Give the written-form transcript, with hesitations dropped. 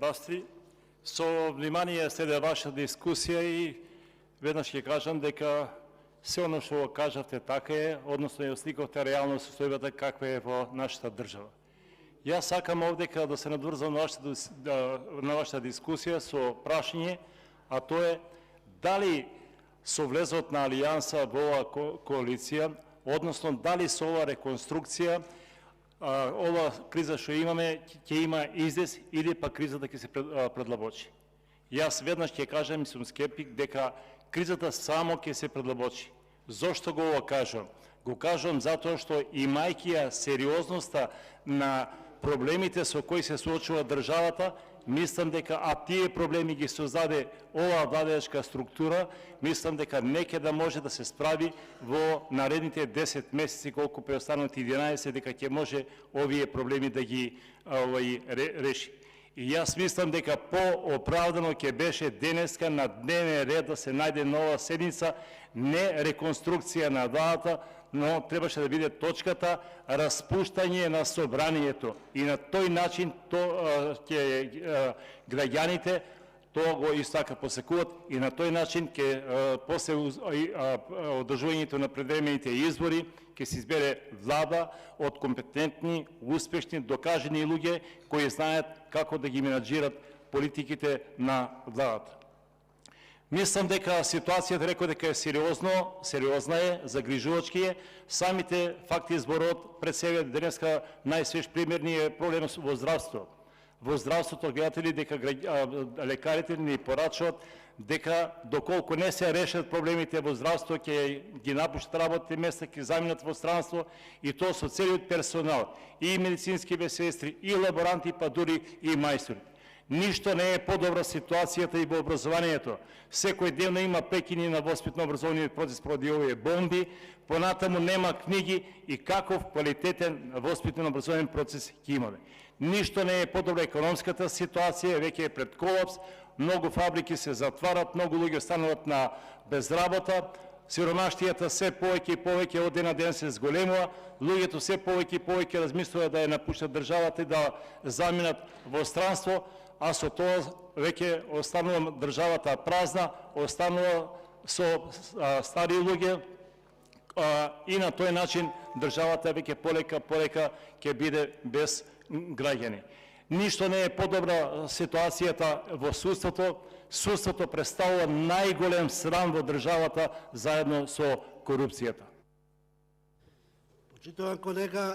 Здравствуйте. Со внимание следа ваша дискусија и веднаш ќе кажам дека се оно што кажавте така е, односно ја сликавте реално состојбата каква е во нашата држава. Јас сакам овдека да се надврзам на вашата дискусија со прашање, а тоа е дали со влезот на Алијанса во оваа коалиција, односно дали со оваа реконструкција ова криза што имаме ќе има излез или па кризата ќе се предлабочи. Јас веднаш ќе кажам и сум скептик дека кризата само ќе се предлабочи. Зошто го ова кажам? Го кажам затоа што имајќи ја сериозноста на проблемите со кои се соочува државата, мислам дека тие проблеми ги создаде оваа владеачка структура, мислам дека неќе да може да се справи во наредните 10 месеци, колку преостанат 11, дека ќе може овие проблеми да ги реши. И јас мислам дека по-оправдано ќе беше денеска на дневен ред да се најде нова седница, не реконструкција на владата, но требаше да биде точката распуштање на собранието. И на тој начин граѓаните тоа го исто така посекуваат и на тој начин после одржувањето на предвремените избори ќе се избере влада од компетентни, успешни, докажени луѓе кои знаат како да ги менаџират политиките на владата. Мислам дека ситуацијата рекој дека е сериозна е, загрижувачки е. Самите факти зборот пред себе денеска најсвеж пример ни е проблем во здравство. Во здравството гледате ли дека лекарите ни порачуват дека доколку не се решат проблемите во здравство ќе ги напуштат работните места, ќе заминат во странство и тоа со целиот персонал, и медицински сестри, и лаборанти, па дури и мајстори. Ништо не е подобра ситуацијата и во образованието. Секој ден има прекини на воспитно-образовниот процес поради овие бомби, понатаму нема книги и каков квалитетен воспитно-образовен процес ќе имаме. Ништо не е подобра економската ситуација, веќе е пред колапс, многу фабрики се затварат, многу луѓе стануваат на безработа, сиромаштијата се повеќе и повеќе од ден на ден се зголемува, луѓето се повеќе и повеќе размислуваат да ја напуштат државата и да заминат во странство, а со тоа веќе останува државата празна, останува со стари луѓе и на тој начин државата веќе полека ќе биде без граѓани. Ништо не е подобра ситуацијата во судството. Судството представува најголем срам во државата заедно со корупцијата. Почитуван колега,